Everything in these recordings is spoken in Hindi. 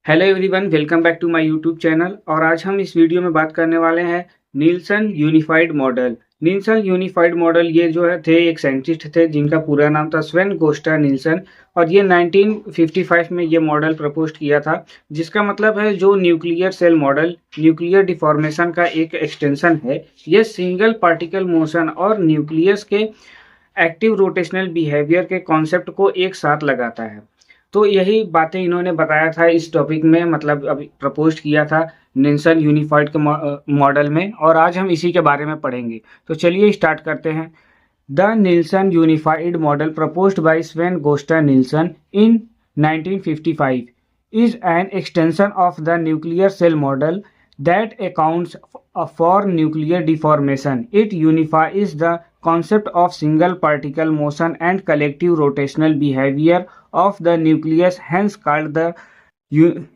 Hello everyone, welcome back to my YouTube channel. और आज हम इस वीडियो में बात करने वाले हैं Nielsen unified model. Nielsen unified model ये जो है थे एक साइंटिस्ट थे जिनका पूरा नाम था स्वेन गोस्टा नील्सन। और ये 1955 में ये मॉडल प्रपोज किया था, जिसका मतलब है जो nuclear shell model nuclear deformation का एक एक्सटेंशन है। यह सिंगल पार्टिकल मोशन और न्यूक्लियस के एक्टिव रोटेशनल बिहेवियर के कॉन्सेप्ट को एक साथ लगाता है। तो यही बातें इन्होंने बताया था इस टॉपिक में, मतलब अभी प्रपोज किया था निल्सन यूनिफाइड के मॉडल में, और आज हम इसी के बारे में पढ़ेंगे। तो चलिए स्टार्ट करते हैं। The Nilsson unified model proposed by Sven Gosta Nilsson in 1955 is an extension of the nuclear cell model that accounts for nuclear deformation. It unifies the concept of single particle motion and collective rotational behavior of the nucleus, hence called the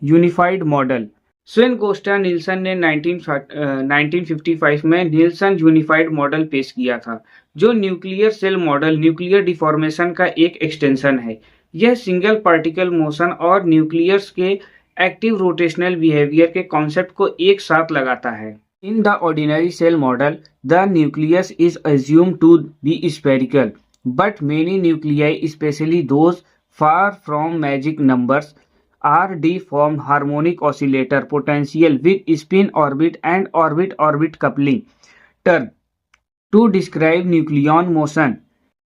unified model. Sven Gosta Nilsson ने 1955 में निल्सन यूनिफाइड मॉडल पेश किया था, जो nuclear shell model nuclear deformation का एक एक्सटेंशन है। यह सिंगल पार्टिकल मोशन और न्यूक्लियस के एक्टिव रोटेशनल बिहेवियर के कॉन्सेप्ट को एक साथ लगाता है। In the ordinary shell model the nucleus is assumed to be spherical, but many nuclei, especially those far from magic numbers, are deformed harmonic oscillator potential with spin orbit and orbit-orbit coupling term to describe nucleon motion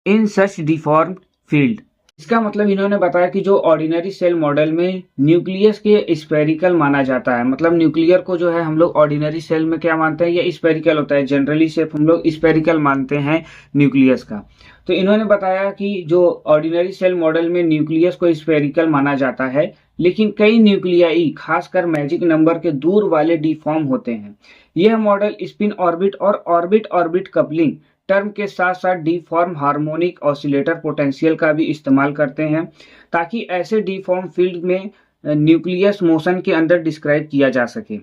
in such deformed field. इसका मतलब इन्होंने बताया कि जो ऑर्डिनरी सेल मॉडल में न्यूक्लियस के स्फेरिकल माना जाता है, मतलब न्यूक्लियर को जो है हम लोग ऑर्डिनरी सेल में क्या मानते हैं, ये स्फेरिकल होता है। जनरली सिर्फ हम लोग स्फेरिकल मानते हैं न्यूक्लियस का। तो इन्होंने बताया कि जो ऑर्डिनरी सेल मॉडल में न्यूक्लियस को स्फेरिकल माना जाता है, लेकिन कई न्यूक्लियाई खासकर मैजिक नंबर के दूर वाले डिफॉर्म होते हैं। यह मॉडल स्पिन ऑर्बिट और ऑर्बिट ऑर्बिट कपलिंग टर्म के साथ साथ डिफॉर्म हार्मोनिक ऑसिलेटर पोटेंशियल का भी इस्तेमाल करते हैं, ताकि ऐसे डिफॉर्म फील्ड में न्यूक्लियस मोशन के अंदर डिस्क्राइब किया जा सके।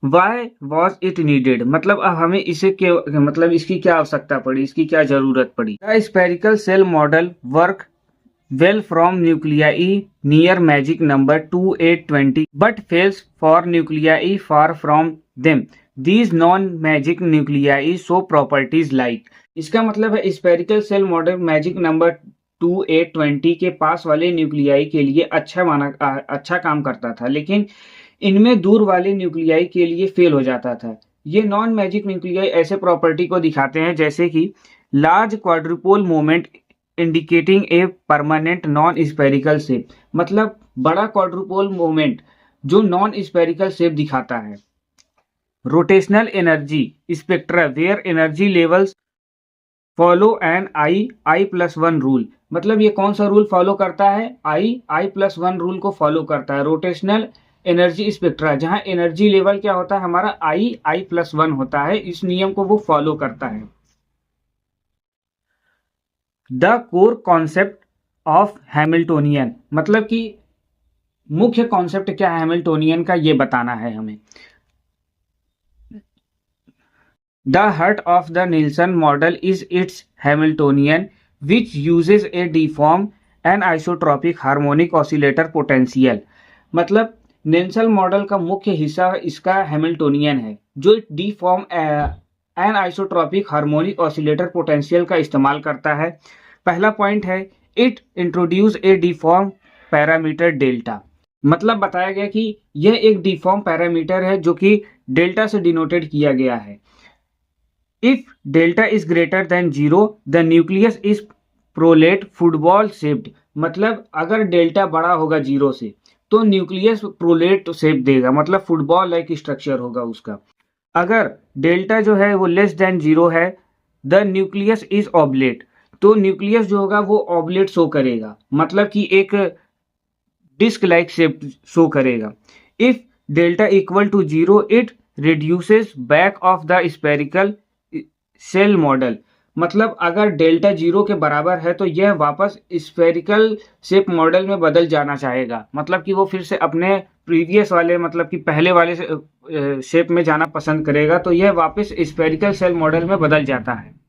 Why was it needed? मतलब अब हमें इसे मतलब इसकी क्या आवश्यकता पड़ी, इसकी क्या जरूरत पड़ी। The spherical cell model work well from nuclei near magic number 2820 but fails for nuclei far from them. These non-magic nuclei show properties like, इसका मतलब है spherical shell model magic number 2820 के पास वाले न्यूक्लियाई के लिए अच्छा काम करता था, लेकिन इनमें दूर वाले न्यूक्लियाई के लिए फेल हो जाता था। ये नॉन मैजिक न्यूक्लियाई ऐसे प्रॉपर्टी को दिखाते हैं जैसे कि large quadrupole moment indicating a permanent non spherical shape, मतलब बड़ा क्वाड्रुपोल मोमेंट जो नॉन स्फेरिकल शेप दिखाता है। Rotational energy spectra where energy levels follow an I+1 rule, मतलब ये कौन सा रूल फॉलो करता है, I+1 रूल को फॉलो करता है। रोटेशनल एनर्जी स्पेक्ट्रा जहां एनर्जी लेवल क्या होता है हमारा I+1 होता है, इस नियम को वो फॉलो करता है। The core concept of Hamiltonian, मतलब कि मुख्य कॉन्सेप्ट क्या है हैमिल्टोनियन का, ये बताना है हमें। The heart of the Nilsson model is its Hamiltonian which uses a deform and isotropic harmonic oscillator potential, मतलब निल्सन मॉडल का मुख्य हिस्सा इसका हैमिल्टोनियन है, जो deform an isotropic harmonic oscillator potential का इस्तेमाल करता है। पहला पॉइंट है it introduce a deform parameter delta, मतलब बताया गया कि यह एक डिफॉर्म पैरामीटर है जो कि डेल्टा से डिनोटेड किया गया है। If delta is greater than 0 the nucleus is prolate football shaped, मतलब अगर डेल्टा बड़ा होगा 0 से तो न्यूक्लियस प्रोलेट शेप देगा, मतलब फुटबॉल लाइक स्ट्रक्चर होगा उसका। अगर डेल्टा जो है वो लेस देन 0 है द न्यूक्लियस इज ऑब्लेट, तो न्यूक्लियस जो होगा वो ऑब्लेट शो करेगा, मतलब कि एक डिस्क लाइक शेप शो करेगा। If delta equal to 0 it reduces back of the spherical shell model, मतलब अगर डेल्टा 0 के बराबर है तो यह वापस स्फेरिकल शेप मॉडल में बदल जाना चाहेगा, मतलब कि वो फिर से अपने प्रीवियस वाले मतलब कि पहले वाले शेप में जाना पसंद करेगा, तो यह वापस स्फेरिकल सेल मॉडल में बदल जाता है।